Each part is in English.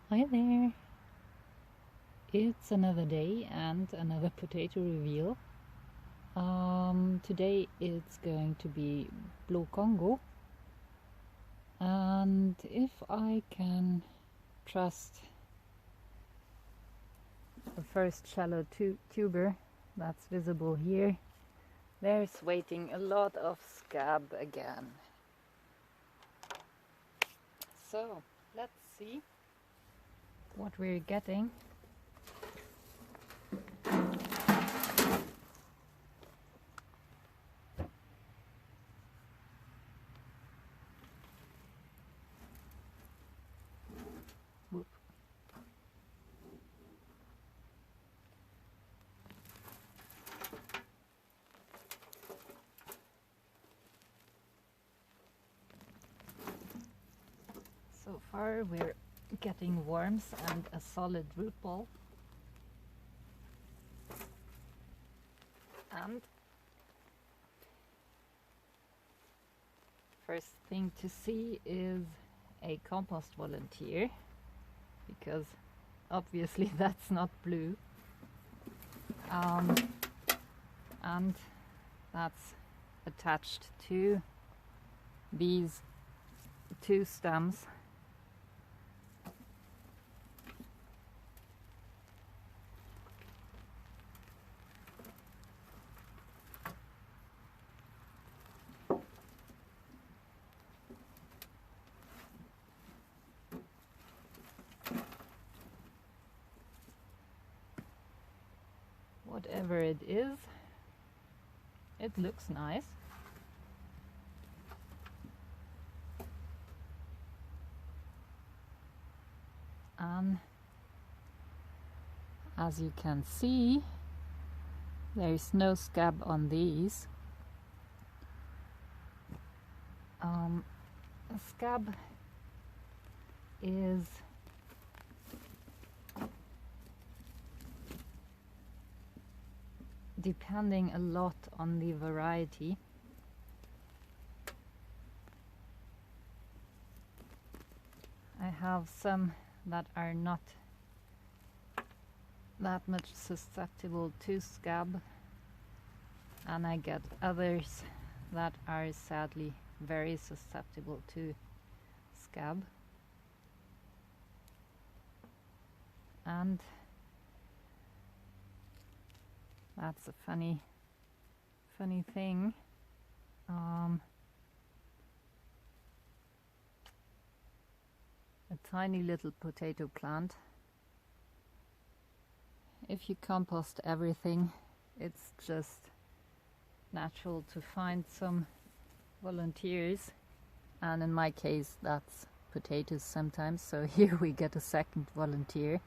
Hi there! It's another day and another potato reveal. Today it's going to be Blå Congo, and if I can trust the first shallow tuber that's visible here, there's waiting a lot of scab again. So let's see what we're getting. Whoop. So far we're getting worms and a solid root ball. And first thing to see is a compost volunteer, because obviously that's not blue. And that's attached to these two stems. Whatever it is, it looks nice. And as you can see, there is no scab on these. A scab is depending a lot on the variety. I have some that are not that much susceptible to scab, and I get others that are sadly very susceptible to scab. And that's a funny thing. A tiny little potato plant. If you compost everything, it's just natural to find some volunteers, and in my case that's potatoes sometimes, so here we get a second volunteer.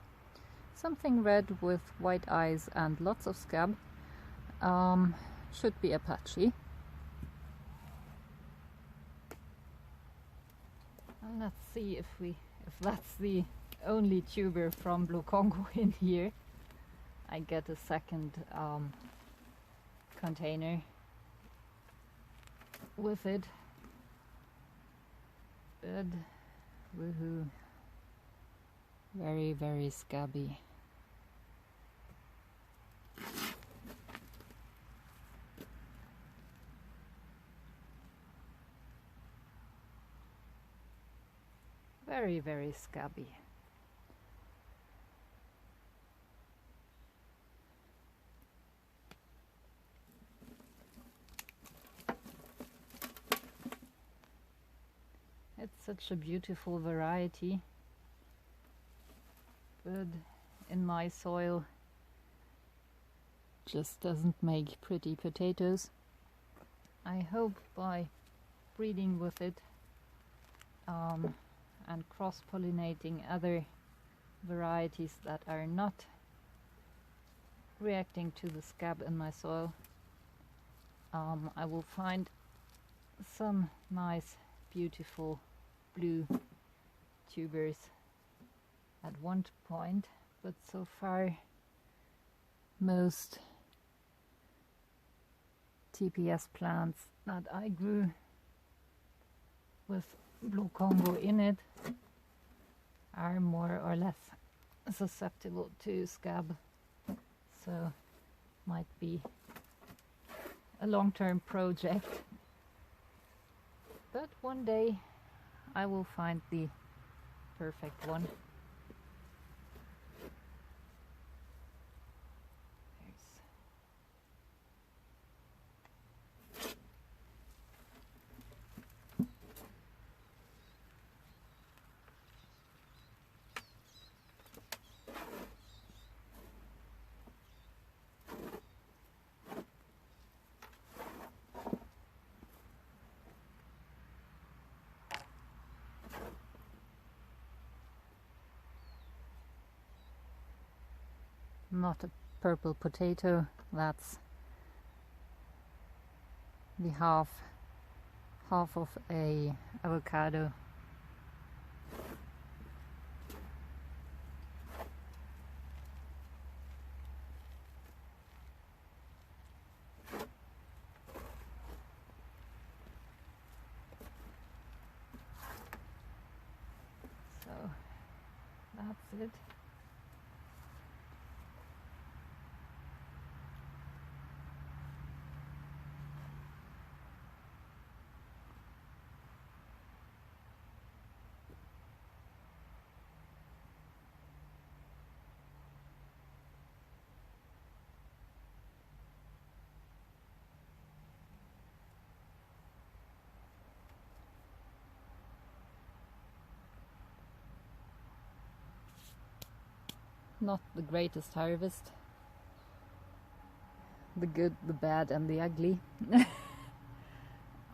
Something red with white eyes and lots of scab. Should be Apache. And let's see if that's the only tuber from Blå Congo in here. I get a second container with it. Good. Woohoo. Very, very scabby. Very, very scabby. It's such a beautiful variety, but in my soil just doesn't make pretty potatoes. I hope by breeding with it and cross-pollinating other varieties that are not reacting to the scab in my soil, I will find some nice, beautiful blue tubers at one point, but so far most TPS plants that I grew with Blå Congo in it are are more or less susceptible to scab, so might be a long-term project, but one day I will find the perfect one. Not a purple potato, that's the half of a avocado. So that's it. Not the greatest harvest. The good, the bad and the ugly.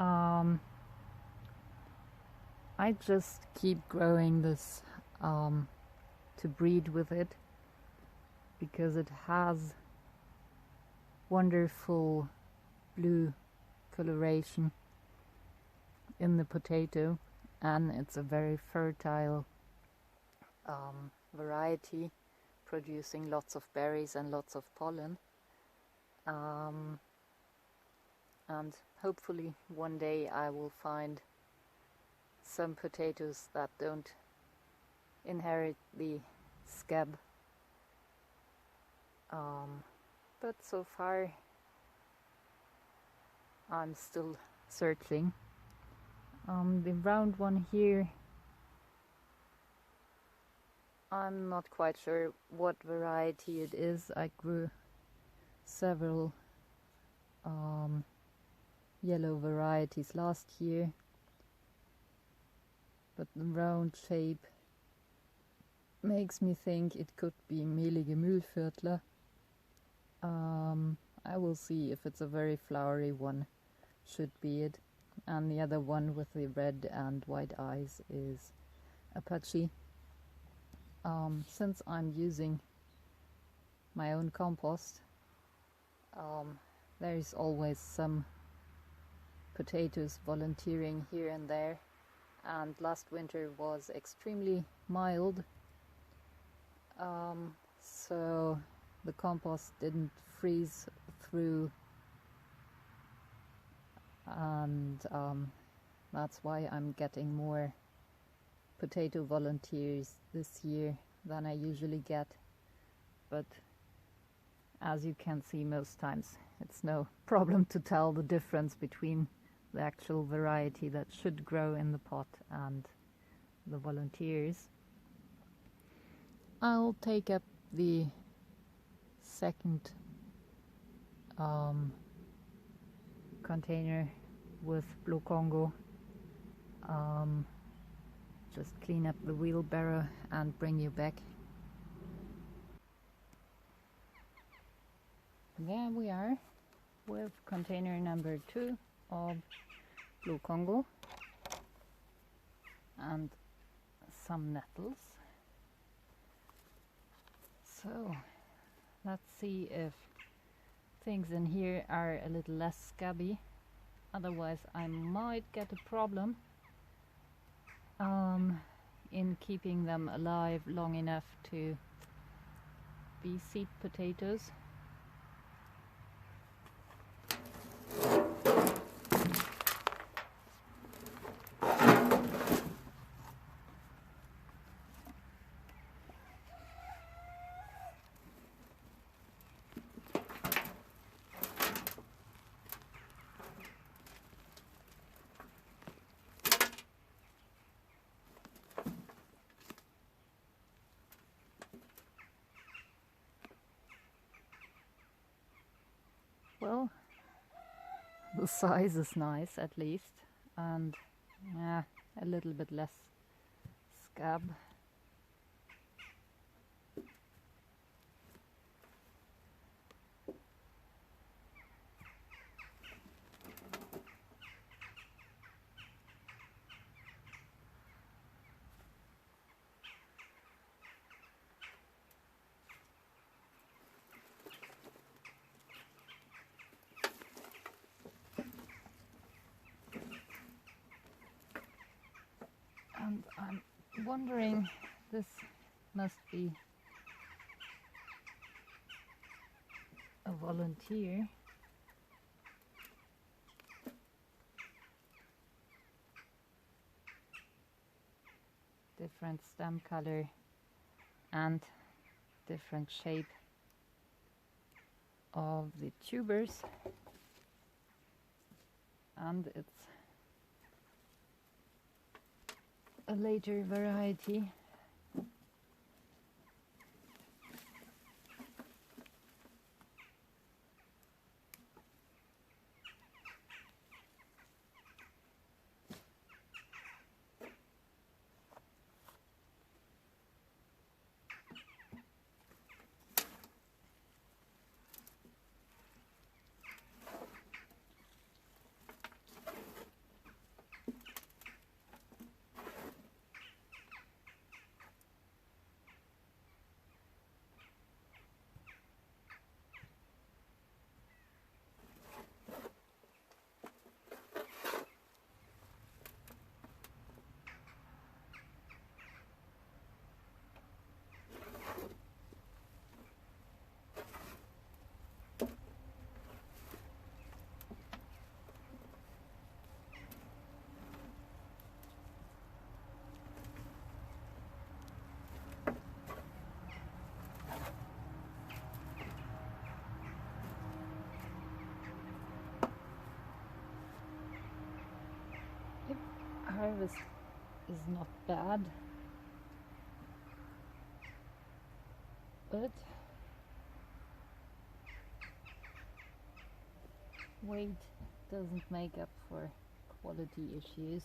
I just keep growing this to breed with it because it has wonderful blue coloration in the potato, and it's a very fertile variety, producing lots of berries and lots of pollen, and hopefully one day I will find some potatoes that don't inherit the scab, but so far I'm still searching. The round one here, I'm not quite sure what variety it is. I grew several yellow varieties last year, but the round shape makes me think it could be Mehlige Mühlviertler. I will see if it's a very flowery one, should be it. And the other one with the red and white eyes is Apache. Since I'm using my own compost, there is always some potatoes volunteering here and there, and last winter was extremely mild, so the compost didn't freeze through, and that's why I'm getting more potato volunteers this year than I usually get. But as you can see, most times it's no problem to tell the difference between the actual variety that should grow in the pot and the volunteers. I'll take up the second container with Blå Congo. Just clean up the wheelbarrow and bring you back. There we are with container number 2 of Blå Congo and some nettles. So let's see if things in here are a little less scabby, otherwise I might get a problem in keeping them alive long enough to be seed potatoes. The size is nice at least, and yeah, a little bit less scab. And I'm wondering, this must be a volunteer. Different stem color and different shape of the tubers, and it's a later variety. Harvest is not bad, but weight doesn't make up for quality issues.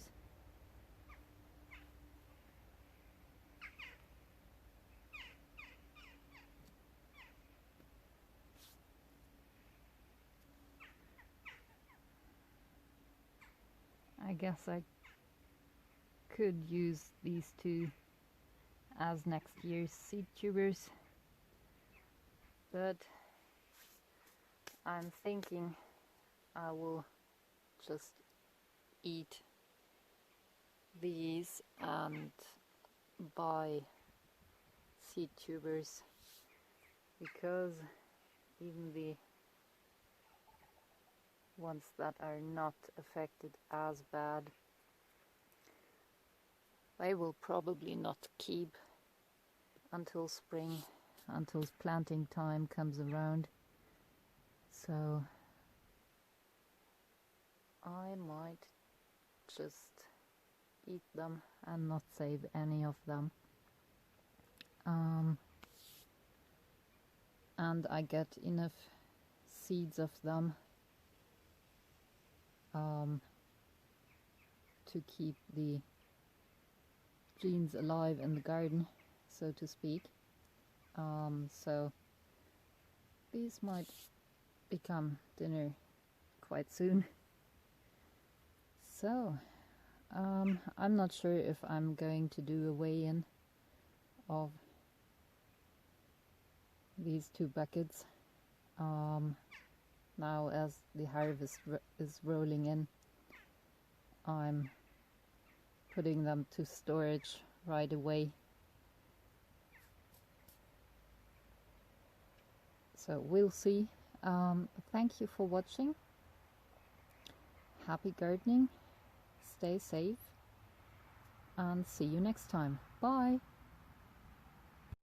I guess I could use these two as next year's seed tubers, but I'm thinking I will just eat these and buy seed tubers, because even the ones that are not affected as bad, they will probably not keep until spring, until planting time comes around. So I might just eat them and not save any of them. And I get enough seeds of them to keep the genes alive in the garden, so to speak. So these might become dinner quite soon. So I'm not sure if I'm going to do a weigh-in of these two buckets now as the harvest is rolling in. I'm putting them to storage right away. So we'll see. Thank you for watching. Happy gardening. Stay safe and see you next time. Bye.